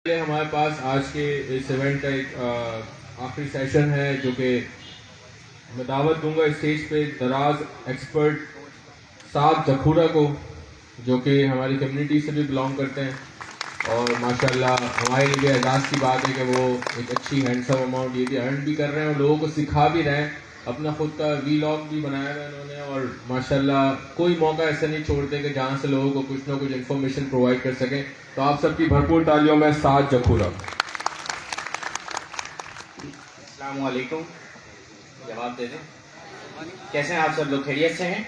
हमारे पास आज के इस इवेंट का एक आखिरी सेशन है जो कि मैं दावत दूंगा स्टेज पे दराज एक्सपर्ट साद जखूरा को, जो कि हमारी कम्युनिटी से भी बिलोंग करते हैं और माशाल्लाह हमारे लिए एजाज़ की बात है कि वो एक अच्छी हैंडसम अमाउंट ये भी अर्न भी कर रहे हैं और लोगों को सिखा भी रहे हैं। अपना खुद का वीलॉग भी बनाया है उन्होंने और माशाल्लाह कोई मौका ऐसा नहीं छोड़ते कि जहाँ से लोगों को कुछ ना कुछ इन्फॉर्मेशन प्रोवाइड कर सकें। तो आप सबकी भरपूर तालियों में साद जखूरा। अस्सलाम वालेकुम। जवाब दे दें। कैसे हैं आप सब लोग? खैरियत से हैं?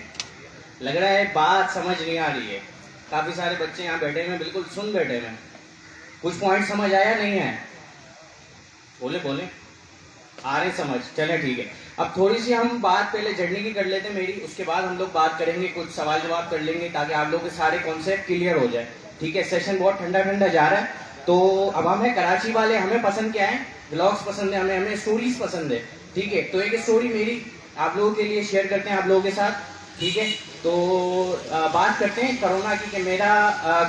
लग रहा है बात समझ नहीं आ रही है। काफ़ी सारे बच्चे यहाँ बैठे हैं, बिल्कुल सुन बैठे हैं। कुछ पॉइंट समझ आया नहीं है? बोले बोले आ रहे समझ? चले ठीक है। अब थोड़ी सी हम बात पहले जर्नी की कर लेते हैं मेरी, उसके बाद हम लोग बात करेंगे, कुछ सवाल जवाब कर लेंगे ताकि आप लोगों के सारे कॉन्सेप्ट क्लियर हो जाए। ठीक है, सेशन बहुत ठंडा ठंडा जा रहा है। तो अब हम हैं कराची वाले, हमें पसंद क्या है? ब्लॉग्स पसंद है, हमें स्टोरीज पसंद है। ठीक है, तो एक स्टोरी मेरी आप लोगों के लिए शेयर करते हैं आप लोगों के साथ। ठीक है, तो बात करते हैं कोरोना की कि मेरा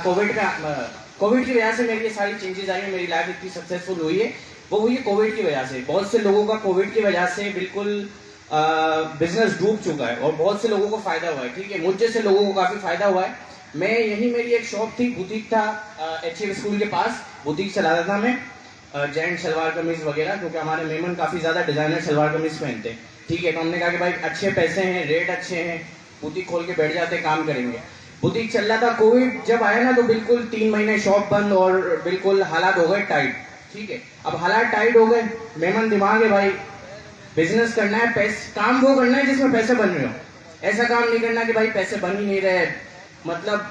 कोविड की वजह से मेरी ये सारी चेंजेस आई हैं, मेरी लाइफ इतनी सक्सेसफुल हुई है, वो हुई है कोविड की वजह से। बहुत से लोगों का कोविड की वजह से बिल्कुल बिजनेस डूब चुका है और बहुत से लोगों को फायदा हुआ है। ठीक है, मुझ जैसे लोगों को काफी फायदा हुआ है। मैं यही मेरी एक शॉप थी, बुटीक था, HF स्कूल के पास बुटीक चलाता था मैं, जेंट शलवार कमीज वगैरह, क्योंकि हमारे मेहमान काफी ज्यादा डिजाइनर शलवार कमीज पहनते हैं। ठीक है, तो हमने कहा कि भाई अच्छे पैसे हैं, रेट अच्छे हैं, बुटीक खोल के बैठ जाते, काम करेंगे। बुटीक चल रहा था, कोविड जब आया ना तो बिल्कुल 3 महीने शॉप बंद और बिल्कुल हालात हो गए टाइट। ठीक है, अब हालात टाइट हो गए, मेहमान दिमाग है भाई, बिजनेस करना है, पैसे काम वो करना है जिसमें पैसे बन रहे हो, ऐसा काम नहीं करना कि भाई पैसे बन ही नहीं रहे, मतलब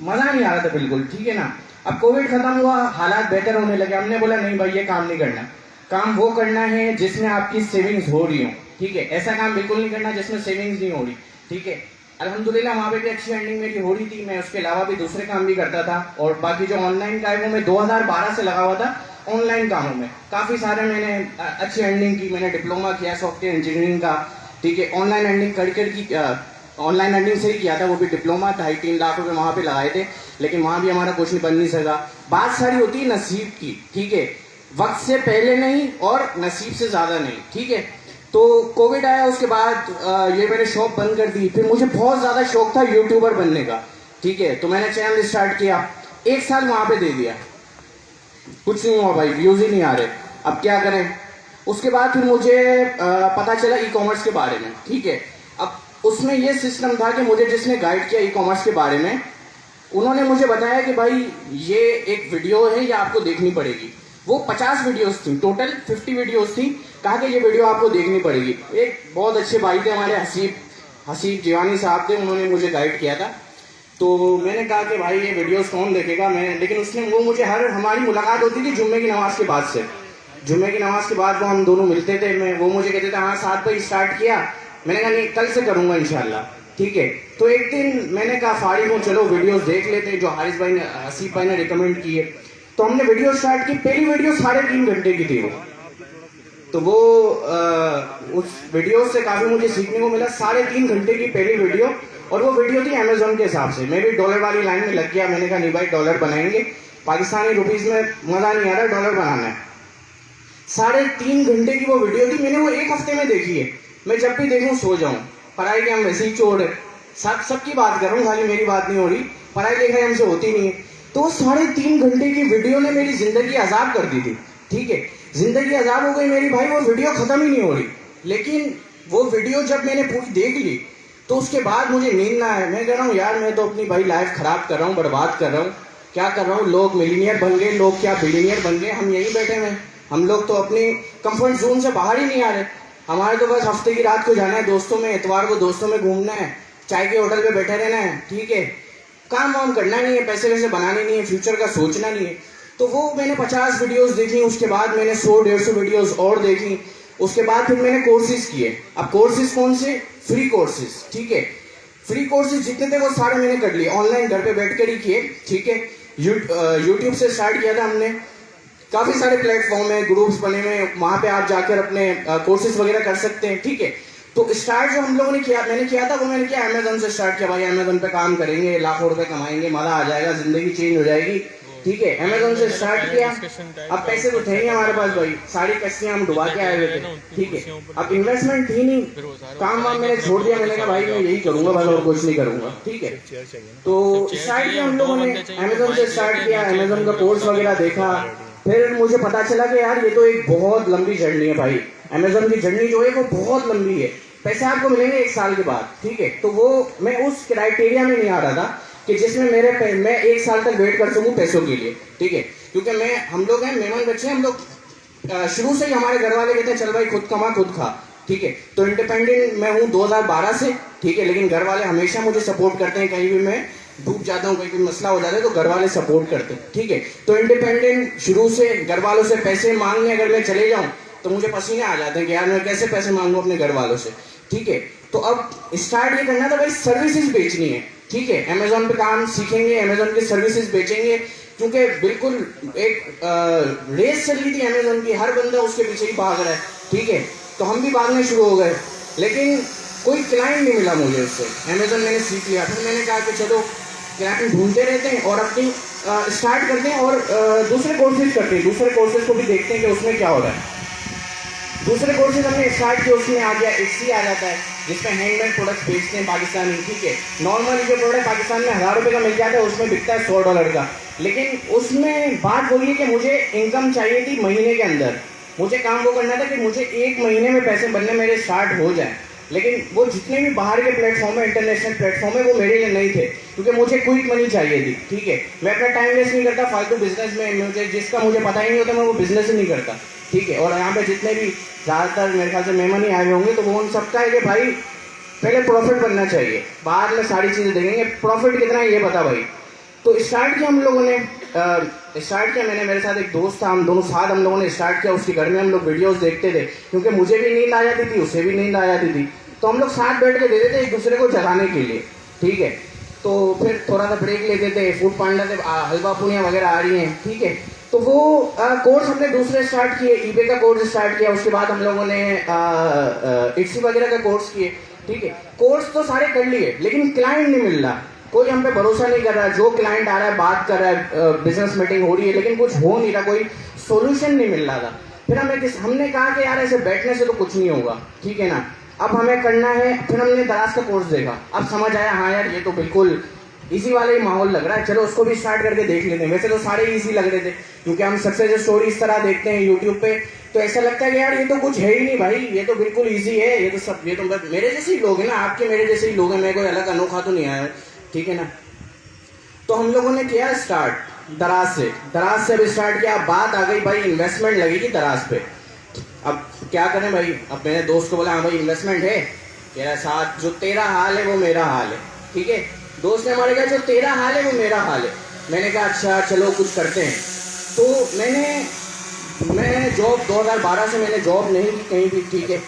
मजा नहीं आ रहा था बिल्कुल। ठीक है ना, अब कोविड खत्म हुआ, हालात बेहतर होने लगे, हमने बोला नहीं भाई ये काम नहीं करना, काम वो करना है जिसमें आपकी सेविंग्स हो रही हो। ठीक है, ऐसा काम बिल्कुल नहीं करना जिसमें सेविंग्स नहीं हो रही। ठीक है, अल्हम्दुलिल्लाह वहाँ पे भी अच्छी अर्निंग मेरी हो रही थी, मैं उसके अलावा भी दूसरे काम भी करता था और बाकी जो ऑनलाइन का है वो मैं 2012 से लगा हुआ था ऑनलाइन कामों में। काफी सारे मैंने अच्छी अर्निंग की, मैंने डिप्लोमा किया सॉफ्टवेयर इंजीनियरिंग का। ठीक है, ऑनलाइन अर्निंग ऑनलाइन अर्निंग से ही किया था, वो भी डिप्लोमा, 2.5-3 लाख रुपए वहां पे लगाए थे, लेकिन वहां भी हमारा कुछ नहीं बन नहीं सका। बात सारी होती है नसीब की। ठीक है, वक्त से पहले नहीं और नसीब से ज्यादा नहीं। ठीक है, तो कोविड आया, उसके बाद ये मैंने शॉप बंद कर दी। फिर मुझे बहुत ज्यादा शौक था यूट्यूबर बनने का। ठीक है, तो मैंने चैनल स्टार्ट किया, 1 साल वहां पे दे दिया, कुछ नहीं हुआ भाई, व्यूज ही नहीं आ रहे, अब क्या करें। उसके बाद फिर मुझे पता चला ई कॉमर्स के बारे में। ठीक है, अब उसमें ये सिस्टम था कि मुझे जिसने गाइड किया ई कॉमर्स के बारे में, उन्होंने मुझे बताया कि भाई ये एक वीडियो है, ये आपको देखनी पड़ेगी। वो 50 वीडियोस थी, टोटल 50 वीडियोस थी। कहा कि ये वीडियो आपको देखनी पड़ेगी। एक बहुत अच्छे भाई थे हमारे, हसीब जीवानी साहब थे, उन्होंने मुझे गाइड किया था। तो मैंने कहा कि भाई ये वीडियोस कौन देखेगा, मैं, लेकिन उसने वो मुझे हमारी मुलाकात होती थी जुम्मे की नमाज के बाद से, जुम्मे की नमाज के बाद वो हम दोनों मिलते थे, मैं, वो मुझे कहते थे हाँ 7 बजे स्टार्ट किया, मैंने कहा नहीं कल से करूंगा इंशाल्लाह। ठीक है, तो एक दिन मैंने कहा फारिग हूँ, चलो वीडियोस देख लेते हैं जो हसीब भाई ने रिकमेंड किए। तो हमने वीडियो स्टार्ट की, पहली वीडियो 3.5 घंटे की थी वो। तो वो उस वीडियो से काफी मुझे सीखने को मिला। 3.5 घंटे की पहली वीडियो, और वो वीडियो थी अमेजोन के हिसाब से। मैं भी डॉलर वाली लाइन में लग गया, मैंने कहा नहीं भाई डॉलर बनाएंगे, पाकिस्तानी रुपीज में मजा नहीं आ रहा, डॉलर बनाना है। 3.5 घंटे की वो वीडियो थी, मैंने वो 1 हफ्ते में देखी है। मैं जब भी देखूं सो जाऊं, पढ़ाई के हम वैसे ही चोर है, सबकी बात कर रहा हूँ, खाली मेरी बात नहीं हो रही, पढ़ाई लिखाई हमसे होती नहीं है। तो 3.5 घंटे की वीडियो ने मेरी जिंदगी आजाद कर दी थी। ठीक है, जिंदगी आजाद हो गई मेरी भाई, वो वीडियो खत्म ही नहीं हो रही। लेकिन वो वीडियो जब मैंने पूरी देख ली तो उसके बाद मुझे नींद ना आए। मैं कह रहा हूँ यार मैं तो अपनी भाई लाइफ खराब कर रहा हूँ, बर्बाद कर रहा हूँ, क्या कर रहा हूँ। लोग मिलीनियर बन गए, लोग क्या बिलीनियर बन गए, हम यही बैठे हुए, हम लोग तो अपनी कंफर्ट जोन से बाहर ही नहीं आ रहे। हमारे तो बस हफ्ते की रात को जाना है दोस्तों में, इतवार को दोस्तों में घूमना है, चाय के होटल पे बैठे रहना है। ठीक है, काम वाम करना नहीं है, पैसे वैसे बनाने नहीं है, फ्यूचर का सोचना नहीं है। तो वो मैंने 50 वीडियोस देखी, उसके बाद मैंने 100-150 वीडियोस और देखी, उसके बाद फिर मैंने कोर्सेज किए। अब कोर्सेज कौन से? Free courses. ठीक है, फ्री कोर्सेज जितने थे वो सारे मैंने कर लिए, ऑनलाइन घर पे बैठ कर ही किए। ठीक है, यूट्यूब से स्टार्ट किया था हमने, काफी सारे प्लेटफॉर्म है, ग्रुप्स बने हुए, वहां पे आप जाकर अपने कोर्सेज वगैरह कर सकते हैं। ठीक है, तो स्टार्ट जो हम लोगों ने किया, मैंने किया था, वो मैंने किया अमेजोन से स्टार्ट किया। भाई अमेजोन पे काम करेंगे, लाखों रुपए कमाएंगे, मजा आ जाएगा, जिंदगी चेंज हो जाएगी। ठीक है, अमेजोन से स्टार्ट किया। अब पैसे तो थे नहीं हमारे पास भाई, सारी कश्तियां हम डुबा के आए हुए थे, ठीक है। अब इन्वेस्टमेंट थी नहीं, काम वाम मैंने छोड़ दिया। मैंने कहा भाई मैं यही करूंगा बस, और कुछ नहीं करूंगा, ठीक है। तो स्टार्ट किया हम लोगों ने, अमेजोन से स्टार्ट किया, अमेजोन का कोर्स वगैरह देखा। फिर मुझे पता चला कि यार ये तो एक बहुत लंबी जर्नी है भाई, अमेजोन की जर्नी जो है वो बहुत लंबी है, पैसे आपको मिलेंगे 1 साल के बाद, ठीक है। तो वो मैं उस क्राइटेरिया में नहीं आ रहा था कि जिसमें मैं 1 साल तक वेट कर सकूं पैसों के लिए, ठीक है। क्योंकि हम लोग हैं मेहमान बच्चे, हम लोग शुरू से ही हमारे घर वाले कहते हैं चल भाई खुद कमा खुद खा, ठीक है। तो इंडिपेंडेंट मैं हूँ 2012 से, ठीक है। लेकिन घर वाले हमेशा मुझे सपोर्ट करते हैं, कहीं भी मैं डूब जाता हूँ, कोई मसला हो जाता है तो घर वाले सपोर्ट करते हैं, ठीक है। तो इंडिपेंडेंट शुरू से, घर वालों से पैसे मांगने अगर मैं चले जाऊँ तो मुझे पसीने आ जाते हैं कि यार मैं कैसे पैसे मांगू अपने घर वालों से, ठीक है। तो अब स्टार्ट ये करना था भाई, सर्विसेज बेचनी है, ठीक है। अमेजोन पे काम सीखेंगे, अमेजोन की सर्विसेज बेचेंगे, क्योंकि बिल्कुल एक रेस चल रही थी अमेजोन की, हर बंदा उसके पीछे ही भाग रहा है, ठीक है। तो हम भी भागने शुरू हो गए, लेकिन कोई क्लाइंट नहीं मिला मुझे उससे। अमेजोन मैंने सीख लिया, फिर मैंने कहा कि चलो क्लाइंट ढूंढते रहते हैं और अपनी स्टार्ट करते हैं और दूसरे कोर्सेज करते हैं, दूसरे कोर्सेज को भी देखते हैं कि उसमें क्या हो रहा है। दूसरे कोर्सेज हमने स्टार्ट किए, उसमें आ गया एक्सी आ जाता है, जिसमें हैंडमेड प्रोडक्ट्स बेचते हैं पाकिस्तानी, ठीक है। नॉर्मल जो प्रोडक्ट पाकिस्तान में 1000 रुपये का मिल जाता है, उसमें बिकता है $100 का। लेकिन उसमें बात वही है कि मुझे इनकम चाहिए थी महीने के अंदर, मुझे काम वो करना था कि मुझे 1 महीने में पैसे बनने मेरे स्टार्ट हो जाए। लेकिन वो जितने भी बाहर के प्लेटफॉर्म है, इंटरनेशनल प्लेटफॉर्म है, वो मेरे लिए नहीं थे, क्योंकि मुझे क्विक मनी चाहिए थी, ठीक है। मैं अपना टाइम वेस्ट नहीं करता फालतू बिजनेस में, मुझे जिसका मुझे पता ही नहीं होता मैं वो बिजनेस ही नहीं करता, ठीक है। और यहाँ पे जितने भी ज़्यादातर मेरे ख्याल से मेहमान ही आए हुए होंगे, तो वो उन सबका है कि भाई पहले प्रॉफिट बनना चाहिए, बाद में सारी चीज़ें देखेंगे, प्रॉफिट कितना है ये बता भाई। तो स्टार्ट किया हम लोगों ने, स्टार्ट किया मैंने, मेरे साथ एक दोस्त था, हम दोनों साथ हम लोगों ने स्टार्ट किया। उसके घर में हम लोग वीडियोस देखते थे, क्योंकि मुझे भी नींद आ जाती थी, उसे भी नींद आ जाती थी, तो हम लोग साथ बैठ के देते थे एक दूसरे को जगाने के लिए, ठीक है। तो फिर थोड़ा सा ब्रेक लेते थे, फूड पांडा से हलवा पूनियाँ वगैरह आ रही हैं, ठीक है। तो वो कोर्स हमने दूसरे स्टार्ट किए, ईबे का कोर्स स्टार्ट किया, उसके बाद हम लोगों ने इट्सी वगैरह का कोर्स किए, ठीक है। कोर्स तो सारे कर लिए, लेकिन क्लाइंट नहीं मिल रहा, कोई हम पे भरोसा नहीं कर रहा। जो क्लाइंट आ रहा है, बात कर रहा है, बिजनेस मीटिंग हो रही है, लेकिन कुछ हो नहीं रहा, कोई सोल्यूशन नहीं मिल रहा था। फिर हमने कहा कि यार ऐसे बैठने से तो कुछ नहीं होगा, ठीक है ना, अब हमें करना है। फिर हमने दराज का कोर्स देखा, अब समझ आया हाँ यार ये तो बिल्कुल इसी वाला ही माहौल लग रहा है, चलो उसको भी स्टार्ट करके देख लेते हैं। वैसे तो सारे इजी लग रहे थे, क्योंकि हम सक्सेस स्टोरी इस तरह देखते हैं यूट्यूब पे, तो ऐसा लगता है कि यार ये तो कुछ है ही नहीं भाई, ये तो बिल्कुल इजी है, ये तो मेरे जैसे ही लोग हैं ना, आपके मेरे जैसे ही लोग हैं, मैं कोई अलग अनोखा तो नहीं आया, ठीक है ना। तो हम लोगों ने किया स्टार्ट दराज से अब स्टार्ट किया। बात आ गई भाई इन्वेस्टमेंट लगेगी दराज पे, अब क्या करें भाई। अब मेरे दोस्त को बोला हाँ भाई इन्वेस्टमेंट है, तेरा साथ जो तेरा हाल है वो मेरा हाल है, ठीक है। दोस्त ने हमारे कहा जो तेरा हाल है वो मेरा हाल है। मैंने कहा अच्छा चलो कुछ करते हैं। तो मैं जॉब 2012 से मैंने जॉब नहीं की कहीं भी, ठीक है।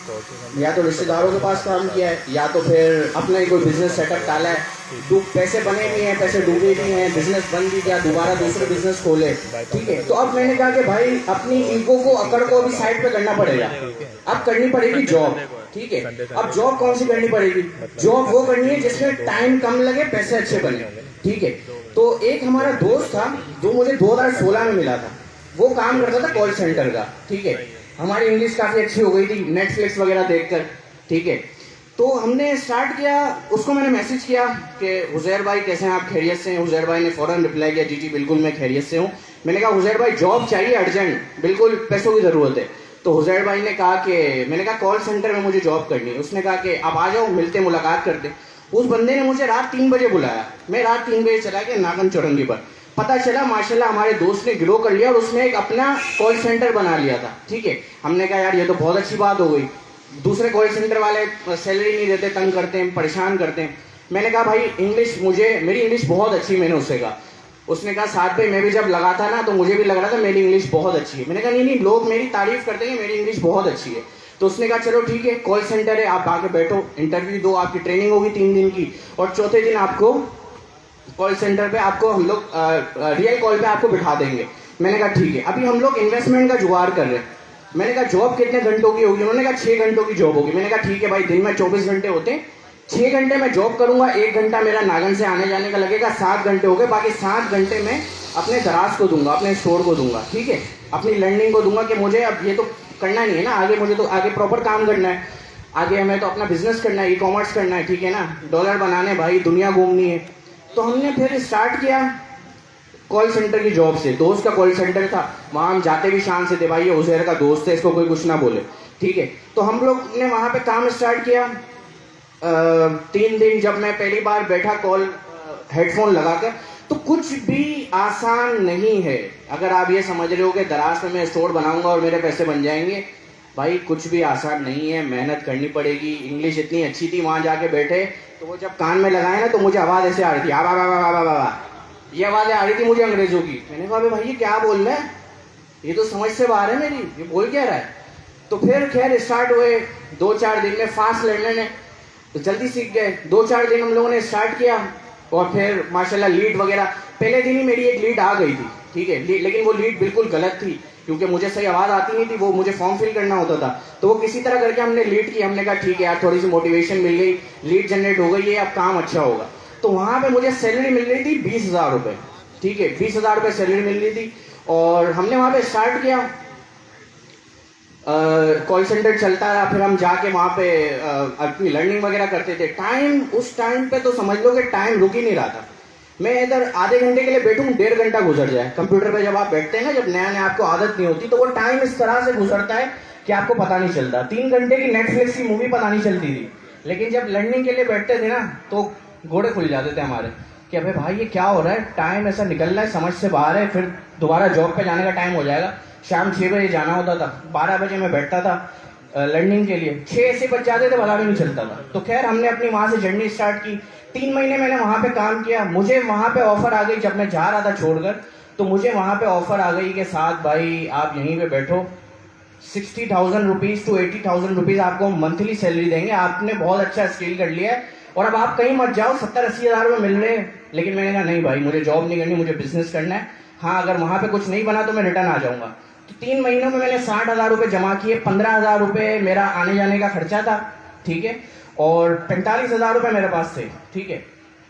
या तो रिश्तेदारों के पास काम किया है, या तो फिर अपना ही कोई बिजनेस सेटअप डाला है, पैसे बने भी हैं, पैसे डूबे भी हैं, बिजनेस बन भी गया, दोबारा दूसरे बिजनेस खोले, ठीक है। तो अब मैंने कहा कि भाई अपनी ईगो को, अकड़ को अभी साइड पे करना पड़ेगा, अब करनी पड़ेगी जॉब, ठीक है। अब जॉब कौन सी करनी पड़ेगी? जॉब वो करनी है जिसमें टाइम कम लगे, पैसे अच्छे बने, ठीक है। तो एक हमारा दोस्त था जो मुझे 2016 में मिला था, वो काम करता था कॉल सेंटर का, ठीक है। हमारी इंग्लिश काफ़ी अच्छी हो गई थी नेटफ्लिक्स वगैरह देखकर, ठीक है। तो हमने स्टार्ट किया, उसको मैंने मैसेज किया कि हुजैर भाई कैसे हैं आप, खैरियत से हैं? हुजैर भाई ने फ़ौरन रिप्लाई किया जी बिल्कुल मैं खैरियत से हूँ। मैंने कहा हुजैर भाई जॉब चाहिए अर्जेंट, बिल्कुल पैसों की ज़रूरत है। तो हुजैर भाई ने कहा कि, मैंने कहा कॉल सेंटर में मुझे जॉब करनी है। उसने कहा कि आप आ जाओ, मिलते मुलाकात करते। उस बंदे ने मुझे रात 3 बजे बुलाया, मैं रात 3 बजे चला गया नागन चौरंगी पर। पता चला माशाल्लाह हमारे दोस्त ने ग्रो कर लिया और उसने एक अपना कॉल सेंटर बना लिया था, ठीक है। हमने कहा यार ये तो बहुत अच्छी बात हो गई, दूसरे कॉल सेंटर वाले सैलरी नहीं देते, तंग करते हैं, परेशान करते हैं। मैंने कहा भाई मेरी इंग्लिश बहुत अच्छी, मैंने उससे कहा। उसने कहा साथ पे मैं भी जब लगा था ना तो मुझे भी लग रहा था मेरी इंग्लिश बहुत अच्छी है। मैंने कहा नहीं लोग मेरी तारीफ करते हैं, मेरी इंग्लिश बहुत अच्छी है। तो उसने कहा चलो ठीक है, कॉल सेंटर है, आप आके बैठो, इंटरव्यू दो, आपकी ट्रेनिंग होगी 3 दिन की, और चौथे दिन आपको कॉल सेंटर पे आपको हम लोग रियल कॉल पे आपको बिठा देंगे। मैंने कहा ठीक है। अभी हम लोग इन्वेस्टमेंट का जुगाड़ कर रहे हैं। मैंने कहा जॉब कितने घंटों की होगी? उन्होंने कहा 6 घंटों की जॉब होगी। मैंने कहा ठीक है भाई, दिन में 24 घंटे होते हैं, 6 घंटे मैं जॉब करूंगा, 1 घंटा मेरा नागन से आने जाने का लगेगा, 7 घंटे हो गए, बाकी 7 घंटे मैं अपने दराज को दूंगा, अपने स्टोर को दूंगा, ठीक है, अपनी लर्निंग को दूंगा कि मुझे अब ये तो करना नहीं है ना, आगे मुझे तो आगे प्रॉपर काम करना है, आगे हमें तो अपना बिजनेस करना है, ई-कॉमर्स करना है, ठीक है ना, डॉलर बनाने भाई, दुनिया घूमनी है। तो हमने फिर स्टार्ट किया कॉल सेंटर की जॉब से। दोस्त का कॉल सेंटर था, वहाँ हम जाते भी शान से थे, भाई ये उज़ैर का दोस्त है, इसको कोई कुछ ना बोले, ठीक है। तो हम लोग ने वहाँ पे काम स्टार्ट किया। 3 दिन जब मैं पहली बार बैठा कॉल हेडफोन लगाकर, तो कुछ भी आसान नहीं है। अगर आप ये समझ रहे हो कि दराज में मैं स्टोर बनाऊंगा और मेरे पैसे बन जाएंगे, भाई कुछ भी आसान नहीं है, मेहनत करनी पड़ेगी। इंग्लिश इतनी अच्छी थी, वहाँ जाके बैठे तो वो जब कान में लगाए ना तो मुझे आवाज़ ऐसे आ रही थी, आ ये आवाज़ें आ रही थी मुझे अंग्रेजों की। मैंने कहा भाई ये क्या बोल रहा है, ये तो समझ से बाहर है मेरी, ये बोल क्या रहा है। तो फिर खैर स्टार्ट हुए 2-4 दिन में, फास्ट लर्नर है तो जल्दी सीख गए। 2-4 दिन हम लोगों ने स्टार्ट किया और फिर माशाल्लाह लीड वगैरह, पहले दिन ही मेरी एक लीड आ गई थी, ठीक है, लेकिन वो लीड बिल्कुल गलत थी क्योंकि मुझे सही आवाज़ आती नहीं थी, वो मुझे फॉर्म फिल करना होता था। तो वो किसी तरह करके हमने लीड की, हमने कहा ठीक है यार थोड़ी सी मोटिवेशन मिल गई, लीड जनरेट हो गई है, अब काम अच्छा होगा। तो वहाँ पे मुझे सैलरी मिल रही थी 20,000 रुपये, ठीक है, 20,000 रुपये सैलरी मिल रही थी। और हमने वहाँ पे स्टार्ट किया, कॉल सेंटर चलता रहा, फिर हम जाके वहाँ पे अपनी लर्निंग वगैरह करते थे। टाइम उस टाइम पे तो समझ लो कि टाइम रुक ही नहीं रहा था। मैं इधर आधे घंटे के लिए बैठूँ, 1.5 घंटा गुजर जाए। कंप्यूटर पे जब आप बैठते हैं ना, जब नया नया आपको आदत नहीं होती, तो वो टाइम इस तरह से गुजरता है कि आपको पता नहीं चलता। 3 घंटे की नेटफ्लिक्स की मूवी पता नहीं चलती थी, लेकिन जब लर्निंग के लिए बैठते थे ना तो घोड़े खुल जाते थे हमारे कि अबे भाई ये क्या हो रहा है, टाइम ऐसा निकल रहा है, समझ से बाहर है। फिर दोबारा जॉब पे जाने का टाइम हो जाएगा, शाम 6 बजे जाना होता था, 12 बजे मैं बैठता था लर्निंग के लिए, 6 ऐसे बज जाते थे, पता भी नहीं चलता था। तो खैर हमने अपनी वहाँ से जर्नी स्टार्ट की। 3 महीने मैंने वहाँ पे काम किया। मुझे वहाँ पे ऑफर आ गई, जब मैं जा रहा था छोड़कर, तो मुझे वहाँ पे ऑफर आ गई कि साथ भाई आप यहीं पे बैठो, 60,000 रुपीज़ टू 80,000 रुपीज़ आपको मंथली सैलरी देंगे, आपने बहुत अच्छा स्किल कर लिया है और अब आप कहीं मत जाओ, 70-80 हज़ार रुपये मिल रहे हैं। लेकिन मैंने कहा नहीं भाई, मुझे जॉब नहीं करनी, मुझे बिजनेस करना है। हाँ, अगर वहाँ पे कुछ नहीं बना तो मैं रिटर्न आ जाऊँगा। तो 3 महीनों में मैंने 60,000 रुपये जमा किए। 15,000 रुपये मेरा आने जाने का खर्चा था, ठीक है, और 45,000 रुपये मेरे पास थे, ठीक है।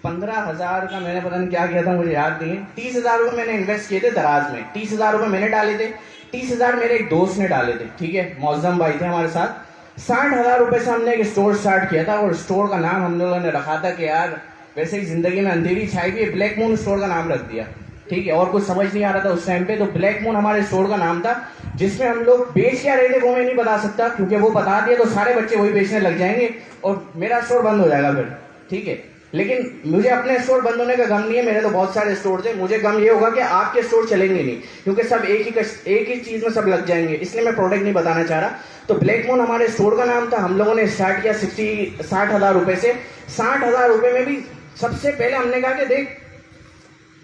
15,000 का मैंने पता नहीं क्या किया था, मुझे याद नहीं है। 30,000 रुपये मैंने इन्वेस्ट किए थे दराज में। 30,000 रुपये मैंने डाले थे, 30,000 मेरे एक दोस्त ने डाले थे, ठीक है, मौजम भाई थे हमारे साथ। 60,000 रुपये से हमने एक स्टोर स्टार्ट किया था और स्टोर का नाम हम लोगों ने रखा था कि यार वैसे ही जिंदगी में अंधेरी छाई हुई है, ब्लैक मून स्टोर का नाम रख दिया, ठीक है। और कुछ समझ नहीं आ रहा था उस टाइम पे, तो ब्लैक मून हमारे स्टोर का नाम था। जिसमें हम लोग बेच क्या रहे थे वो मैं नहीं बता सकता, क्योंकि वो बता दिया तो सारे बच्चे वही बेचने लग जाएंगे और मेरा स्टोर बंद हो जाएगा फिर, ठीक है। लेकिन मुझे अपने स्टोर बंद होने का गम नहीं है, मेरे तो बहुत सारे स्टोर थे। मुझे गम ये होगा कि आपके स्टोर चलेंगे नहीं, क्योंकि सब एक ही चीज में सब लग जाएंगे, इसलिए मैं प्रोडक्ट नहीं बताना चाह रहा। तो ब्लैक मून हमारे स्टोर का नाम था। हम लोगों ने स्टार्ट किया 60,000 रुपए से। 60,000 रुपए में भी सबसे पहले हमने कहा कि देख,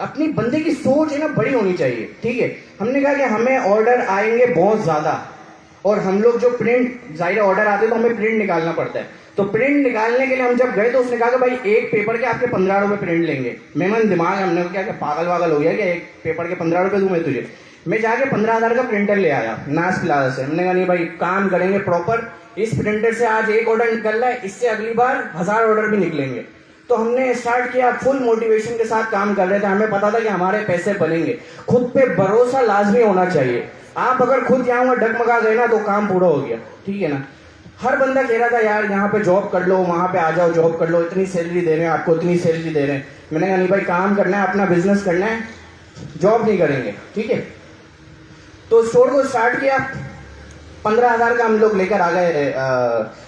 अपनी बंदे की सोच है ना बड़ी होनी चाहिए, ठीक है। हमने कहा कि हमें ऑर्डर आएंगे बहुत ज्यादा, और हम लोग जो प्रिंट, जाहिर ऑर्डर आते तो हमें प्रिंट निकालना पड़ता है। तो प्रिंट निकालने के लिए हम जब गए तो उसने कहा कि भाई एक पेपर के आपके 15 रुपए प्रिंट लेंगे। मैं मन दिमाग, हमने क्या पागल वागल हो गया क्या, एक पेपर के 15 रुपए दूं मैं तुझे। मैं जाके 15,000 का प्रिंटर ले आया नास प्लाजा से। हमने कहा नहीं भाई, काम करेंगे प्रॉपर, इस प्रिंटर से आज एक ऑर्डर निकल रहा है, इससे अगली बार 1000 ऑर्डर भी निकलेंगे। तो हमने स्टार्ट किया, फुल मोटिवेशन के साथ काम कर रहे थे। हमें पता था कि हमारे पैसे बनेंगे। खुद पे भरोसा लाजमी होना चाहिए। आप अगर खुद यहाँ डगमगा गए ना तो काम पूरा हो गया, ठीक है ना। हर बंदा कह रहा था यार यहाँ पे जॉब कर लो, वहां पे आ जाओ जॉब कर लो, इतनी सैलरी दे रहे हैं आपको, इतनी सैलरी दे रहे हैं। मैंने कहा नहीं भाई, काम करना है, अपना बिजनेस करना है, जॉब नहीं करेंगे, ठीक है। तो स्टोर को स्टार्ट किया। 15,000 का हम लोग लेकर आ गए।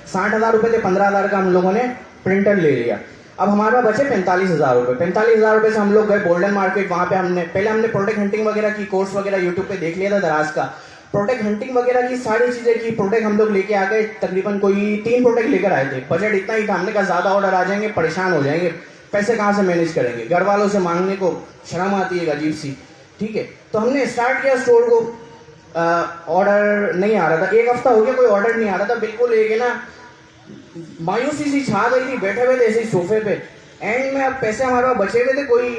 60,000 रुपए थे, 15,000 का हम लोगों ने प्रिंटर ले लिया। अब हमारे पास बचे 45,000 रुपए। 45,000 रुपए से हम लोग गए गोल्डन मार्केट। वहां पे हमने प्रोडक्ट हंटिंग वगैरह की, कोर्स वगैरह यूट्यूब पे देख लिया था दराज का। प्रोडक्ट हंटिंग वगैरह की सारी चीजें की। प्रोडक्ट हम लोग लेके आ गए, तकरीबन कोई 3 प्रोडक्ट लेकर आए थे। बजट इतना ही था, हमने कहा ज्यादा ऑर्डर आ जाएंगे, परेशान हो जाएंगे, पैसे कहाँ से मैनेज करेंगे, घर वालों से मांगने को शर्म आती है अजीब सी, ठीक है। तो हमने स्टार्ट किया स्टोर को। ऑर्डर नहीं आ रहा था, 1 हफ्ता हो गया कोई ऑर्डर नहीं आ रहा था। बिल्कुल एक है ना मायूसी सी छा गई थी, बैठे हुए थे ऐसे ही सोफे पे। एंड में अब पैसे हमारे पास बचे हुए थे, कोई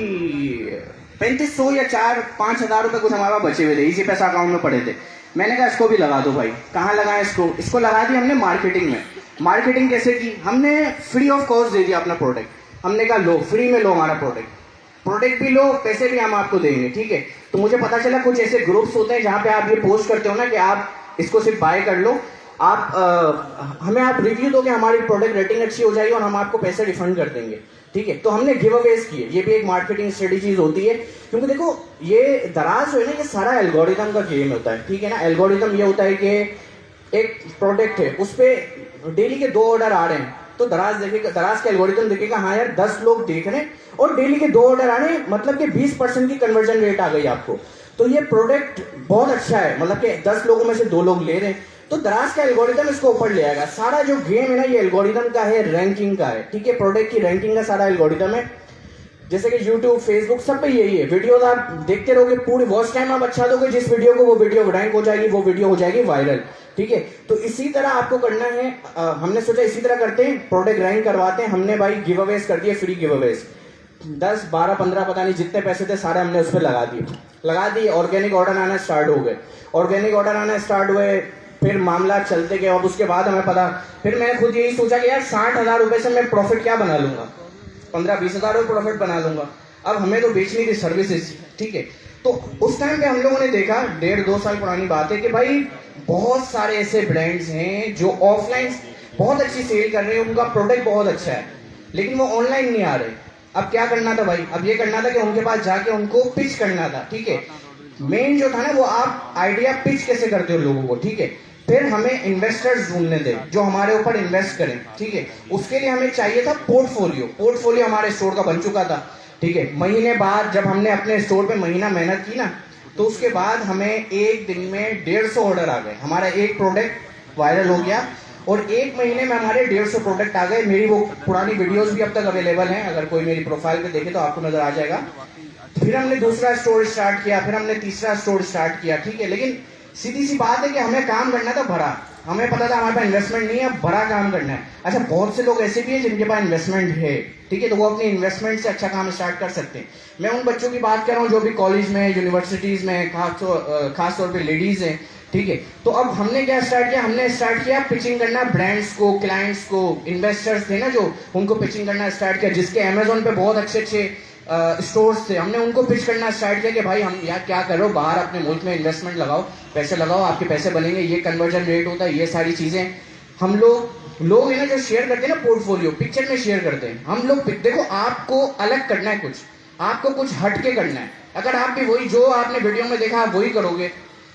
3500 या 4-5 हज़ार रुपए कुछ हमारे पास बचे हुए थे, इसी पैसा अकाउंट में पड़े थे। मैंने कहा इसको भी लगा दो भाई। कहाँ लगाए इसको लगा दिया हमने मार्केटिंग में। मार्केटिंग कैसे की, हमने फ्री ऑफ कॉस्ट दे दिया अपना प्रोडक्ट। हमने कहा लो, फ्री में लो हमारा प्रोडक्ट भी लो, पैसे भी हम आपको देंगे, ठीक है। तो मुझे पता चला कुछ ऐसे ग्रुप्स होते हैं जहाँ पे आप ये पोस्ट करते हो ना कि आप इसको सिर्फ बाय कर लो, आप हमें आप रिव्यू दोगे, हमारी प्रोडक्ट रेटिंग अच्छी हो जाएगी और हम आपको पैसे रिफंड कर देंगे, ठीक है। तो हमने गिव अवेज किए, ये भी एक मार्केटिंग स्ट्रेटेजीज होती है, क्योंकि देखो ये दराज जो है ना, ये सारा एल्गोरिदम का गेम होता है, ठीक है ना। एल्गोरिदम ये होता है कि एक प्रोडक्ट है, उस पर डेली के 2 ऑर्डर आ रहे हैं, तो दराज देखेगा, दराज का एल्गोरिदम देखेगा हाँ यार 10 लोग देख रहे हैं और डेली के 2 ऑर्डर आ रहे हैं, मतलब कि 20% की कन्वर्जन रेट आ गई आपको, तो ये प्रोडक्ट बहुत अच्छा है, मतलब कि 10 लोगों में से 2 लोग ले रहे हैं, तो दराज का एल्गोरिदम इसको ऊपर ले आएगा। सारा जो गेम है ना, ये एल्गोरिदम का है, रैंकिंग का है, ठीक है। प्रोडक्ट की रैंकिंग का सारा एल्गोरिदम है, जैसे कि YouTube, Facebook सब पे यही है। वीडियोस आप देखते रहोगे, पूरी वॉच टाइम आप अच्छा दोगे जिस वीडियो को, वो वीडियो रैंक हो जाएगी, वो वीडियो हो जाएगी वायरल, ठीक है। तो इसी तरह आपको करना है। हमने सोचा इसी तरह करते हैं, प्रोडक्ट रैंक करवाते हैं। हमने भाई गिव अवेज कर दिए, फ्री गिव अवेज 10, 12, 15 पता नहीं जितने पैसे थे सारे हमने उस पर लगा दिए। ऑर्गेनिक ऑर्डर आना स्टार्ट हो गए, ऑर्गेनिक ऑर्डर आना स्टार्ट हुए, फिर मामला चलते गए। और उसके बाद हमें पता, फिर मैंने खुद यही सोचा कि यार 60,000 रुपए से मैं प्रॉफिट क्या बना लूंगा, 15-20 हजार रुपये प्रॉफिट बना लूंगा। अब हमें तो बेचनी थी सर्विसेज, ठीक है। तो उस टाइम पे हम लोगों ने देखा, 1.5-2 साल पुरानी बात है, कि भाई बहुत सारे ऐसे ब्रांड्स हैं जो ऑफलाइन बहुत अच्छी सेल कर रहे हैं, उनका प्रोडक्ट बहुत अच्छा है, लेकिन वो ऑनलाइन नहीं आ रहे। अब क्या करना था भाई, अब ये करना था कि उनके पास जाके उनको पिच करना था, ठीक है। मेन जो था ना, वो आप आइडिया पिच कैसे करते हो लोगों को, ठीक है। फिर हमें इन्वेस्टर्स ढूंढने थे जो हमारे ऊपर इन्वेस्ट करें, ठीक है। उसके लिए हमें चाहिए था पोर्टफोलियो हमारे स्टोर का बन चुका था, ठीक है। महीने बाद जब हमने अपने स्टोर पे महीना मेहनत की ना, तो उसके बाद हमें एक दिन में 150 ऑर्डर आ गए, हमारा एक प्रोडक्ट वायरल हो गया और एक महीने में हमारे 150 प्रोडक्ट आ गए। मेरी वो पुरानी वीडियोस भी अब तक अवेलेबल हैं, अगर कोई मेरी प्रोफाइल पे देखे तो आपको नजर आ जाएगा। फिर हमने दूसरा स्टोर स्टार्ट किया, फिर हमने तीसरा स्टोर स्टार्ट किया, ठीक है। लेकिन सीधी सी बात है कि हमें काम करना था भरा, हमें पता था हमारे पास इन्वेस्टमेंट नहीं है, भरा काम करना है। अच्छा, बहुत से लोग ऐसे भी हैं जिनके पास इन्वेस्टमेंट है, ठीक है, तो वो अपनी इन्वेस्टमेंट से अच्छा काम स्टार्ट कर सकते हैं। मैं उन बच्चों की बात कर रहा हूँ जो भी कॉलेज में, यूनिवर्सिटीज में, खास तौर पे लेडीज हैं, ठीक है। तो अब हमने क्या स्टार्ट किया, हमने स्टार्ट किया पिचिंग करना ब्रांड्स को, क्लाइंट्स को, इन्वेस्टर्स थे ना जो, उनको पिचिंग करना स्टार्ट किया। जिसके अमेजोन पे बहुत अच्छे स्टोर्स थे, हमने उनको पिच करना स्टार्ट किया कि भाई हम यार क्या कर रहे हो, बाहर अपने मुल्क में इन्वेस्टमेंट लगाओ, पैसे लगाओ, आपके पैसे बनेंगे, ये कन्वर्जन रेट होता है, ये सारी चीजें। हम लोग है ना जो शेयर करते हैं ना पोर्टफोलियो, पिक्चर में शेयर करते हैं हम लोग। देखो आपको अलग करना है, कुछ आपको कुछ हटके करना है। अगर आप भी वही जो आपने वीडियो में देखा आप वही करोगे।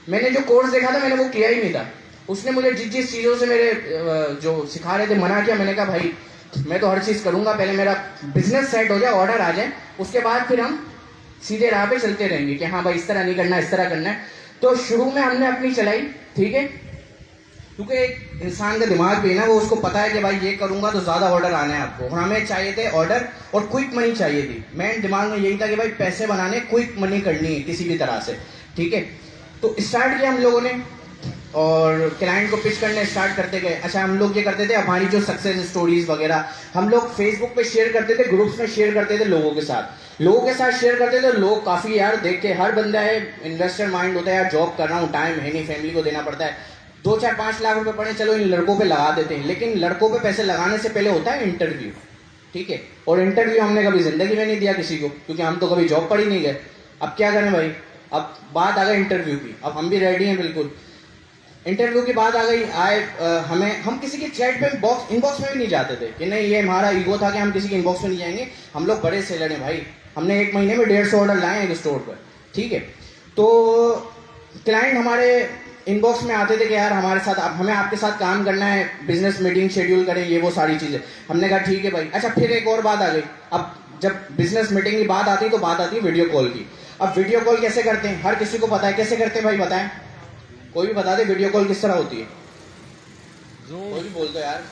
मैंने जो कोर्स देखा था मैंने वो किया ही नहीं था। उसने मुझे जिस चीजों से मेरे जो सिखा रहे थे मना किया। मैंने कहा भाई मैं तो हर चीज करूंगा, पहले मेरा बिजनेस सेट हो जाए, ऑर्डर आ जाए, उसके बाद फिर हम सीधे राह पे चलते रहेंगे कि हाँ भाई इस तरह नहीं करना, इस तरह करना है। तो शुरू में हमने अपनी चलाई, ठीक है, क्योंकि एक इंसान का दिमाग भी है ना, वो उसको पता है कि भाई ये करूंगा तो ज्यादा ऑर्डर आने हैं आपको, और हमें चाहिए थे ऑर्डर और क्विक मनी चाहिए थी। मेरे दिमाग में यही था कि भाई पैसे बनाने, क्विक मनी करनी है किसी भी तरह से, ठीक है। तो स्टार्ट किया हम लोगों ने और क्लाइंट को पिच करने स्टार्ट करते गए। अच्छा, हम लोग ये करते थे, हमारी जो सक्सेस स्टोरीज वगैरह हम लोग फेसबुक पे शेयर करते थे, ग्रुप्स में शेयर करते थे, लोगों के साथ शेयर करते थे। लोग काफी यार देख के, हर बंदा है इन्वेस्टर माइंड होता है, यार जॉब कर रहा हूँ, टाइम है नहीं, फैमिली को देना पड़ता है, 2, 4, 5 लाख रुपए पड़े, चलो इन लड़कों पे लगा देते हैं। लेकिन लड़कों पे पैसे लगाने से पहले होता है इंटरव्यू, ठीक है। और इंटरव्यू हमने कभी जिंदगी में नहीं दिया किसी को, क्योंकि हम तो कभी जॉब पर ही नहीं गए। अब क्या करें भाई, अब बात आ गई इंटरव्यू की, अब हम भी रेडी हैं बिल्कुल। इंटरव्यू की बात आ गई, हम किसी के चैट पे इनबॉक्स में भी नहीं जाते थे कि नहीं, ये हमारा ईगो था कि हम किसी के इनबॉक्स में नहीं जाएंगे। हम लोग बड़े सेलर हैं भाई, हमने एक महीने में 150 ऑर्डर लाए हैं एक स्टोर पर, ठीक है। तो क्लाइंट हमारे इनबॉक्स में आते थे कि यार हमारे साथ हमें आपके साथ काम करना है, बिजनेस मीटिंग शेड्यूल करें, ये वो सारी चीजें। हमने कहा ठीक है भाई। अच्छा, फिर एक और बात आ गई, अब जब बिजनेस मीटिंग की बात आती तो बात आती है वीडियो कॉल की। अब वीडियो कॉल कैसे करते हैं, हर किसी को पता है कैसे करते हैं भाई, बताएं, कोई भी बता दे वीडियो कॉल किस तरह होती है, कोई भी बोल दो यार।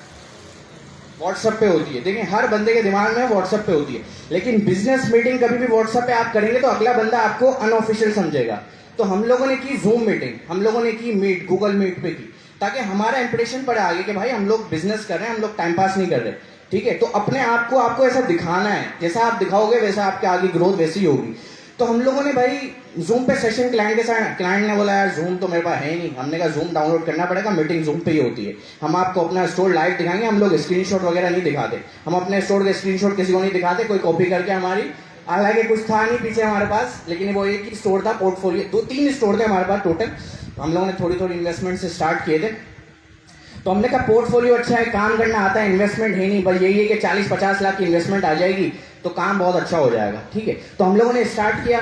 व्हाट्सएप पे होती है, देखिए हर बंदे के दिमाग में व्हाट्सएप पे होती है। लेकिन बिजनेस मीटिंग कभी भी व्हाट्सएप पे आप करेंगे तो अगला बंदा आपको अनऑफिशियल समझेगा। तो हम लोगों ने की जूम मीटिंग, हम लोगों ने की मीट, गूगल मीट पे की, ताकि हमारा इंप्रेशन पड़े आगे कि भाई हम लोग बिजनेस कर रहे हैं, हम लोग टाइम पास नहीं कर रहे, ठीक है। तो अपने आप को आपको ऐसा दिखाना है, जैसा आप दिखाओगे वैसा आपके आगे ग्रोथ वैसी होगी। तो हम लोगों ने भाई जूम पे सेशन क्लाइंट के साथ, क्लाइंट ने बोला यार जूम तो मेरे पास है नहीं, हमने कहा जूम डाउनलोड करना पड़ेगा, मीटिंग जूम पे ही होती है, हम आपको अपना स्टोर लाइव दिखाएंगे, हम लोग स्क्रीनशॉट वगैरह नहीं दिखाते, हम अपने स्टोर के स्क्रीनशॉट किसी को नहीं दिखाते, कोई कॉपी करके हमारी, हालांकि कुछ था नहीं पीछे हमारे पास, लेकिन वो एक ही स्टोर था, पोर्टफोलियो 2-3 स्टोर थे हमारे पास टोटल, हम लोगों ने थोड़ी थोड़ी इन्वेस्टमेंट से स्टार्ट किए थे। तो हमने कहा पोर्टफोलियो अच्छा है, काम करना आता है, इन्वेस्टमेंट है नहीं, बस यही है कि 40-50 लाख की इन्वेस्टमेंट आ जाएगी तो काम बहुत अच्छा हो जाएगा, ठीक है। तो हम लोगों ने स्टार्ट किया,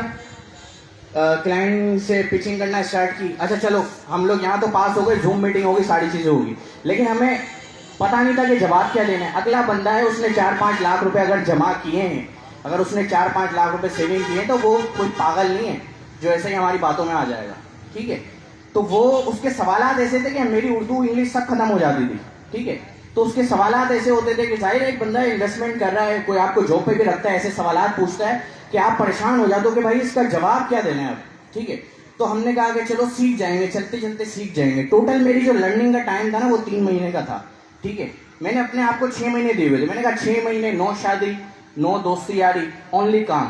क्लाइंट से पिचिंग करना स्टार्ट की। अच्छा चलो हम लोग यहाँ तो पास हो गए, जूम मीटिंग होगी, सारी चीज़ें होगी, लेकिन हमें पता नहीं था कि जवाब क्या देना है। अगला बंदा है, उसने 4-5 लाख रुपए अगर जमा किए हैं, अगर उसने 4-5 लाख रुपए सेविंग किए हैं, तो वो कोई पागल नहीं है जो ऐसे ही हमारी बातों में आ जाएगा, ठीक है। तो वो उसके सवालात ऐसे थे कि मेरी उर्दू इंग्लिश सब खत्म हो जाती थी, ठीक है। तो उसके सवालात ऐसे होते थे कि जाहिर एक बंदा इन्वेस्टमेंट कर रहा है, कोई आपको जॉब पे भी रखता है, ऐसे सवालात पूछता है कि आप परेशान हो जाते हो कि भाई इसका जवाब क्या देना है अब, ठीक है। तो हमने कहा कि चलो सीख जाएंगे, चलते चलते सीख जाएंगे। टोटल मेरी जो लर्निंग का टाइम था ना वो 3 महीने का था, ठीक है। मैंने अपने आप को 6 महीने दिए हुए थे, मैंने कहा 6 महीने, नो शादी, नो दोस्ती यारी, ओनली काम,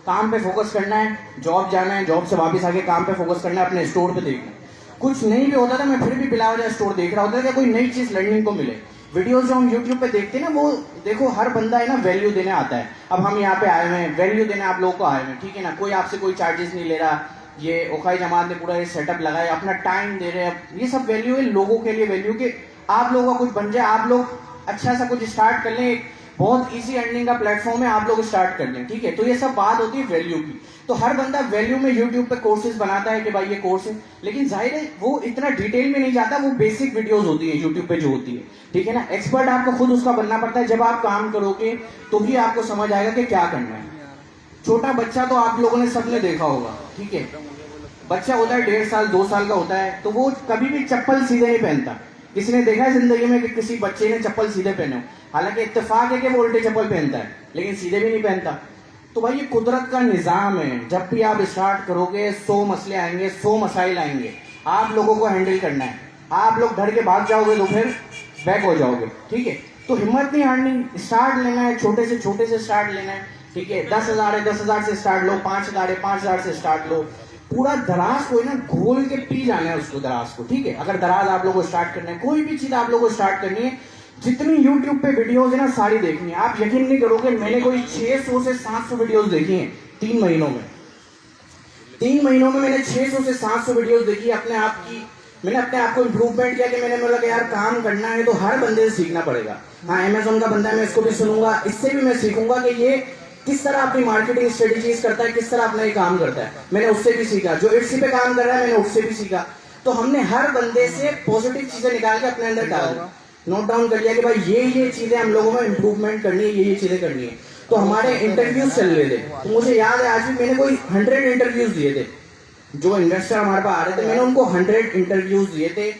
काम पे फोकस करना है, जॉब जाना है, जॉब से वापस आके काम पे फोकस करना है, अपने स्टोर पे देखना है। कुछ नहीं भी होता था, मैं फिर भी बिला वजह स्टोर देख रहा होता था, कोई नई चीज लर्निंग को मिले। वीडियोस जो हम यूट्यूब पे देखते हैं ना, वो देखो हर बंदा है ना वैल्यू देने आता है। अब हम यहाँ पे आए हुए हैं, वैल्यू देने आप लोगों को आए हुए हैं, ठीक है ना, कोई आपसे कोई चार्जेस नहीं ले रहा, ये ओखाई जमात ने पूरा ये सेटअप लगाया, अपना टाइम दे रहे हैं, ये सब वैल्यू है लोगों के लिए, वैल्यू के आप लोगों का कुछ बन जाए, आप लोग अच्छा सा कुछ स्टार्ट कर लें, बहुत इजी अर्निंग का प्लेटफॉर्म है, आप लोग स्टार्ट कर लें, ठीक है। तो ये सब बात होती है वैल्यू की। तो हर बंदा वैल्यू में यूट्यूब पे कोर्सेज बनाता है कि भाई ये कोर्स है, लेकिन जाहिर है वो इतना डिटेल में नहीं जाता, वो बेसिक वीडियोस होती है यूट्यूब पे जो होती है, ठीक है ना। एक्सपर्ट आपको खुद उसका बनना पड़ता है, जब आप काम करोगे तो ही आपको समझ आएगा कि क्या करना है। छोटा बच्चा तो आप लोगों ने सबने देखा होगा, ठीक है, बच्चा होता है 1.5 साल 2 साल का होता है, तो वो कभी भी चप्पल सीधे नहीं पहनता। किसी ने देखा है जिंदगी में कि किसी बच्चे ने चप्पल सीधे पहने हो? हालांकि इत्तेफाक है कि वो उल्टे चप्पल पहनता है, लेकिन सीधे भी नहीं पहनता। तो भाई ये कुदरत का निजाम है, जब भी आप स्टार्ट करोगे 100 मसले आएंगे, 100 मसाइल आएंगे, आप लोगों को हैंडल करना है। आप लोग डर के भाग जाओगे तो फिर बैक हो जाओगे, ठीक है। तो हिम्मत नहीं हारनी, स्टार्ट लेना है, छोटे से स्टार्ट लेना है, ठीक है। 10,000 है, 10,000 से स्टार्ट लो, 5,000 है, 5,000 से स्टार्ट लो। पूरा दराज को ना घोल के पी जाना है उसको, दराज को, ठीक है। अगर दराज आप लोगों को स्टार्ट करना है, कोई भी चीज आप लोगों को स्टार्ट करनी है, जितनी यूट्यूब पे वीडियोस है ना सारी देखनी है। आप यकीन नहीं करोगे, मैंने कोई 600 से 700 वीडियोस देखी हैं 3 महीनों में। 3 महीनों में मैंने 600 से 700 वीडियोस देखी अपने आप की। मैंने अपने आप को इम्प्रूवमेंट किया कि मैंने बोला कि यार काम करना है तो हर बंदे से सीखना पड़ेगा। हाँ, अमेजोन का बंदा है, मैं इसको भी सुनूंगा, इससे भी मैं सीखूंगा कि ये किस तरह अपनी मार्केटिंग स्ट्रेटेजीज करता है, किस तरह अपना ये काम करता है, मैंने उससे भी सीखा। जो इट्सी पे काम कर रहा है, मैंने उससे भी सीखा। तो हमने हर बंदे से पॉजिटिव चीजें निकाल के अपने अंदर डाल दी, नोट डाउन कर लिया कि भाई ये चीजें हम लोगों में इंप्रूवमेंट करनी है, ये चीजें करनी है। तो हमारे इंटरव्यूज चल रहे थे, तो मुझे याद है आज भी मैंने कोई 100 इंटरव्यूज दिए थे। जो इन्वेस्टर हमारे पास आ रहे थे, मैंने उनको 100 इंटरव्यूज दिए थे।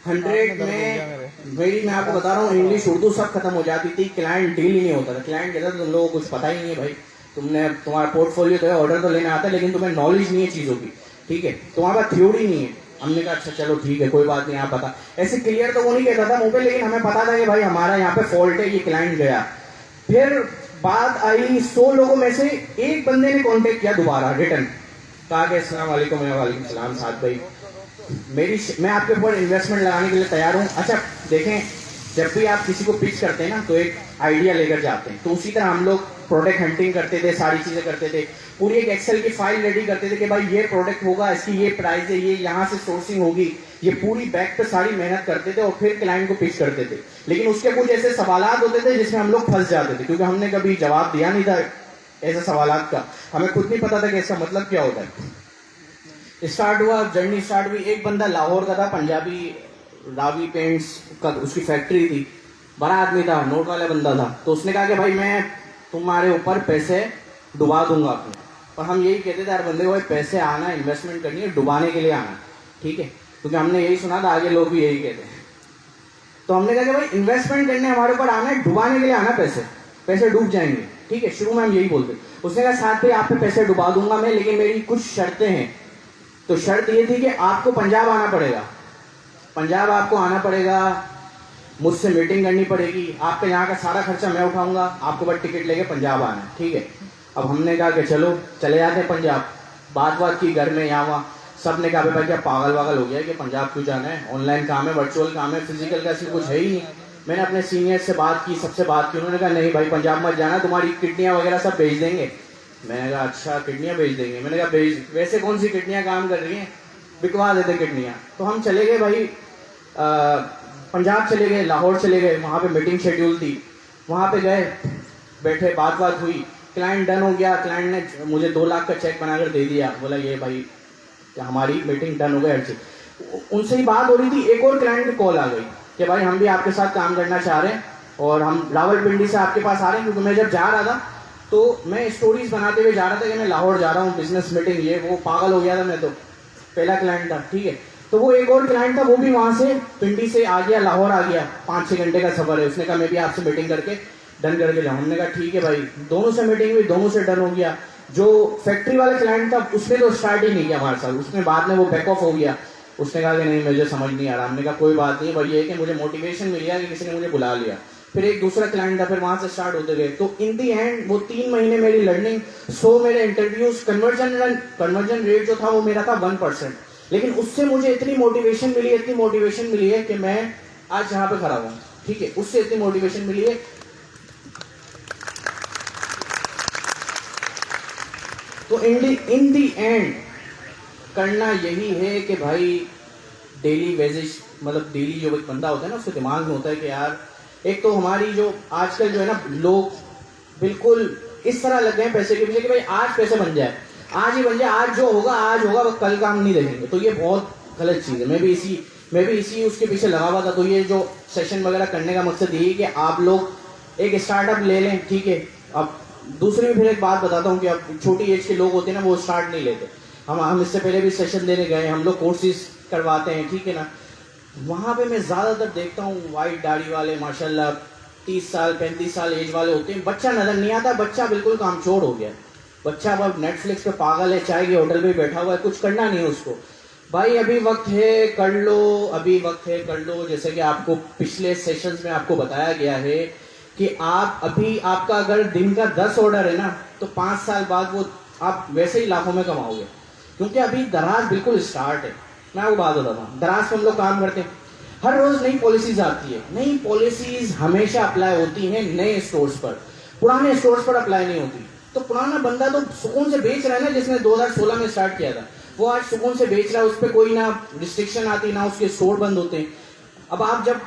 100 में मेरी, मैं आपको बता रहा हूँ, इंग्लिश उर्दू सब खत्म हो जाती थी, क्लाइंट डील ही नहीं होता था। क्लाइंट कहता था तुम लोगों को कुछ पता ही नहीं है भाई, तुम्हारा पोर्टफोलियो तो है, ऑर्डर तो लेना आता है, लेकिन तुम्हें नॉलेज नहीं है चीजों की, ठीक है, तुम्हारे पास थ्योरी नहीं है। हमने कहा अच्छा चलो ठीक है, कोई बात नहीं, आप बता। ऐसे क्लियर तो वो नहीं कहता था मुंह पे, लेकिन हमें पता था कि भाई हमारा यहाँ पे फॉल्ट है, ये क्लाइंट गया। फिर बात आई 100 लोगों में से एक बंदे ने कॉन्टेक्ट किया दोबारा रिटर्न, कहा कि अस्सलाम वालेकुम। वालेकुम सलाम साद भाई, मैं आपके ऊपर इन्वेस्टमेंट लगाने के लिए तैयार हूँ। अच्छा देखें, जब भी आप किसी को पिच करते हैं ना तो एक आइडिया लेकर जाते हैं, तो उसी तरह हम लोग प्रोडक्ट हंटिंग करते थे, सारी चीजें करते थे, पूरी एक एक्सेल की फाइल रेडी करते थे कि भाई ये प्रोडक्ट होगा, इसकी ये प्राइस है, ये यहाँ से सोर्सिंग होगी, ये पूरी बैक पे सारी मेहनत करते थे और फिर क्लाइंट को पिच करते थे। लेकिन उसके कुछ ऐसे सवालात होते थे जिसमें हम लोग फंस जाते थे, क्योंकि हमने कभी जवाब दिया नहीं था ऐसे सवालात का, हमें खुद नहीं पता था कि इसका मतलब क्या होता है। स्टार्ट हुआ, जर्नी स्टार्ट हुई। एक बंदा लाहौर का था, पंजाबी, रावी पेंट्स का उसकी फैक्ट्री थी, बड़ा आदमी था, नोट वाला बंदा था। तो उसने कहा कि भाई मैं तुम्हारे ऊपर पैसे डुबा दूंगा अपने। और हम यही कहते थे हर बंदे को, भाई पैसे आना, इन्वेस्टमेंट करनी है, डुबाने के लिए आना, ठीक है, क्योंकि हमने यही सुना था, आगे लोग भी यही कहते हैं। तो हमने कहा कि भाई इन्वेस्टमेंट करने हमारे ऊपर आना है, डुबाने के लिए आना, पैसे डूब जाएंगे, ठीक है, शुरू में हम यही बोलते। उसने कहा साथ पे आप पे पैसे डुबा दूंगा मैं, लेकिन मेरी कुछ शर्तें हैं। तो शर्त ये थी कि आपको पंजाब आना पड़ेगा, पंजाब आपको आना पड़ेगा, मुझसे मीटिंग करनी पड़ेगी, आपके यहाँ का सारा खर्चा मैं उठाऊंगा, आपको बस टिकट लेके पंजाब आना है, ठीक है। अब हमने कहा कि चलो चले जाते हैं पंजाब। बात की घर में यहाँ वहाँ, सब ने कहा भाई क्या पागल वागल हो गया कि पंजाब क्यों जाना है, ऑनलाइन काम है, वर्चुअल काम है, फिजिकल का ऐसे कुछ है ही नहीं। मैंने अपने सीनियर से बात की, सबसे बात की, उन्होंने कहा नहीं भाई पंजाब मत जाना, तुम्हारी किडनियाँ वगैरह सब भेज देंगे। मैंने कहा अच्छा किडनियाँ भेज देंगे। मैंने कहा भेज, वैसे कौन सी किडनियाँ काम कर रही हैं, बिकवा देते किडनियाँ। तो हम चले गए भाई पंजाब चले गए, लाहौर चले गए, वहाँ पे मीटिंग शेड्यूल थी, वहाँ पे गए, बैठे, बात हुई, क्लाइंट डन हो गया। क्लाइंट ने मुझे 2 लाख का चेक बनाकर दे दिया, बोला ये भाई हमारी मीटिंग डन हो गई हर चीज। उनसे ही बात हो रही थी, एक और क्लाइंट की कॉल आ गई कि भाई हम भी आपके साथ काम करना चाह रहे हैं और हम रावलपिंडी से आपके पास आ रहे हैं, क्योंकि मैं जब जा रहा था तो मैं स्टोरीज बनाते हुए जा रहा था कि मैं लाहौर जा रहा हूँ, बिजनेस मीटिंग, ये वो, पागल हो गया था मैं तो। पहला क्लाइंट था, ठीक है। तो वो एक और क्लाइंट था, वो भी वहां से पिंडी से आ गया, लाहौर आ गया, 5-6 घंटे का सफर है। उसने कहा मैं भी आपसे मीटिंग करके डन करके जाऊँ। हमने कहा ठीक है भाई, दोनों से मीटिंग हुई, दोनों से डन हो गया। जो फैक्ट्री वाला क्लाइंट था उसने तो स्टार्ट ही नहीं किया हमारे साथ, उसने बाद में वो बैक ऑफ हो गया, उसने कहा कि नहीं मुझे समझ नहीं आ रहा। हमने कहा कोई बात नहीं, वही है कि मुझे मोटिवेशन मिल गया कि किसी ने मुझे बुला लिया। फिर एक दूसरा क्लाइंट था, फिर वहां से स्टार्ट होते गए। तो इन दी एंड वो 3 महीने मेरी लर्निंग, 100 मेरे इंटरव्यूज, कन्वर्जन रेट जो था वो मेरा था 1%। लेकिन उससे मुझे इतनी मोटिवेशन मिली है कि मैं आज यहाँ पे खड़ा हूँ, ठीक है। उससे इतनी मोटिवेशन मिली है। तो इन दी एंड करना यही है कि भाई डेली वेजेस, मतलब डेली जो एक बंदा होता है ना, उसके दिमाग में होता है कि यार, एक तो हमारी जो आजकल जो है ना, लोग बिल्कुल इस तरह लग गए हैं पैसे के पीछे कि भाई आज पैसे बन जाए, आज ही बन जाए, आज जो होगा आज होगा, वो कल का हम नहीं देखेंगे। तो ये बहुत गलत चीज़ है। मैं भी इसी उसके पीछे लगा हुआ था। तो ये जो सेशन वगैरह करने का मकसद यही है कि आप लोग एक स्टार्टअप ले लें, ठीक है। अब दूसरी भी फिर एक बात बताता हूँ कि अब छोटी एज के लोग होते हैं ना, वो स्टार्ट नहीं लेते। हम इससे पहले भी सेशन देने गए, हम लोग कोर्सेज करवाते हैं, ठीक है ना। वहाँ पे मैं ज़्यादातर देखता हूँ वाइट दाढ़ी वाले, माशाल्लाह 30 साल 35 साल एज वाले होते हैं। बच्चा नजर नहीं आता, बच्चा बिल्कुल कामचोर हो गया। बच्चा अब नेटफ्लिक्स पे पागल है, चाय के होटल पे बैठा हुआ है, कुछ करना नहीं है उसको। भाई अभी वक्त है कर लो, अभी वक्त है कर लो। जैसे कि आपको पिछले सेशंस में आपको बताया गया है कि आप अभी, आपका अगर दिन का 10 ऑर्डर है ना, तो 5 साल बाद वो आप वैसे ही लाखों में कमाओगे, क्योंकि अभी दराज बिल्कुल स्टार्ट है। मैं आपको बात बताता हूँ, दराज पे हम लोग काम करते हैं, हर रोज नई पॉलिसीज आती है। नई पॉलिसीज हमेशा अप्लाई होती हैं नए स्टोर्स पर, पुराने स्टोर्स पर अप्लाई नहीं होती। तो पुराना बंदा तो सुकून से बेच रहा है ना, जिसने 2016 में स्टार्ट किया था, वो आज सुकून से बेच रहा है, उस पर कोई ना रिस्ट्रिक्शन आती, ना उसके स्टोर बंद होते हैं। अब आप जब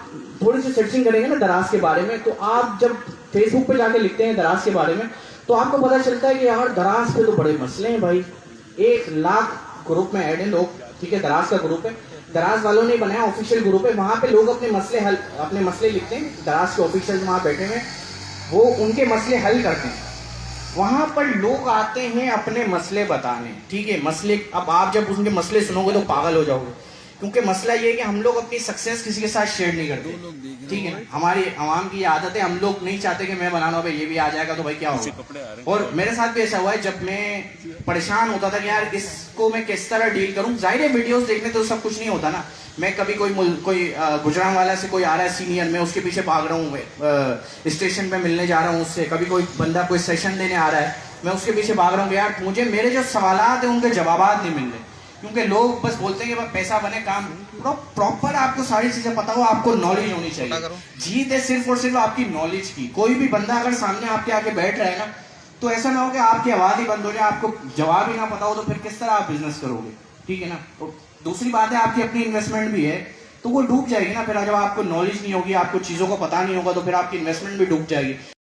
थोड़ी सी सर्चिंग करेंगे ना दराज के बारे में, तो आप जब फेसबुक पे जाके लिखते हैं दराज के बारे में, तो आपको पता चलता है कि यार दराज पे तो बड़े मसले हैं भाई। 1 लाख ग्रुप में ऐड है लोग, ठीक है। दराज का ग्रुप है, दराज वालों ने बनाया, ऑफिशियल ग्रुप है। वहां पे लोग अपने मसले लिखते हैं, दराज के ऑफिशियल वहां बैठे हुए, वो उनके मसले हल करते हैं। वहां पर लोग आते हैं अपने मसले बताने, ठीक है। मसले, अब आप जब उनके मसले सुनोगे तो पागल हो जाओगे, क्योंकि मसला ये है कि हम लोग अपनी सक्सेस किसी के साथ शेयर नहीं करते, ठीक है। हमारी आवाम की आदत है, हम लोग नहीं चाहते कि मैं बनाना, भाई ये भी आ जाएगा तो भाई क्या होगा। और मेरे साथ भी ऐसा हुआ है, जब मैं परेशान होता था कि यार इसको मैं किस तरह डील करूं। जाहिर है वीडियोस देखने तो सब कुछ नहीं होता ना। मैं कभी कोई गुजरान वाला से कोई आ रहा है सीनियर, मैं उसके पीछे भाग रहा हूँ, स्टेशन पे मिलने जा रहा हूँ उससे। कभी कोई बंदा कोई सेशन देने आ रहा है, मैं उसके पीछे भाग रहा हूँ कि यार मुझे मेरे जो सवालात हैं उनके जवाबात नहीं मिल रहे, क्योंकि लोग बस बोलते हैं कि पैसा बने, काम प्रॉपर आपको सारी चीजें पता हो, आपको नॉलेज होनी चाहिए। जीत है सिर्फ और सिर्फ आपकी नॉलेज की। कोई भी बंदा अगर सामने आपके आके बैठ रहा है ना, तो ऐसा ना हो कि आपकी आवाज ही बंद हो जाए, आपको जवाब ही ना पता हो, तो फिर किस तरह आप बिजनेस करोगे, ठीक है ना। तो दूसरी बात है, आपकी अपनी इन्वेस्टमेंट भी है, तो वो डूब जाएगी ना। फिर जब आपको नॉलेज नहीं होगी, आपको चीजों को पता नहीं होगा, तो फिर आपकी इन्वेस्टमेंट भी डूब जाएगी।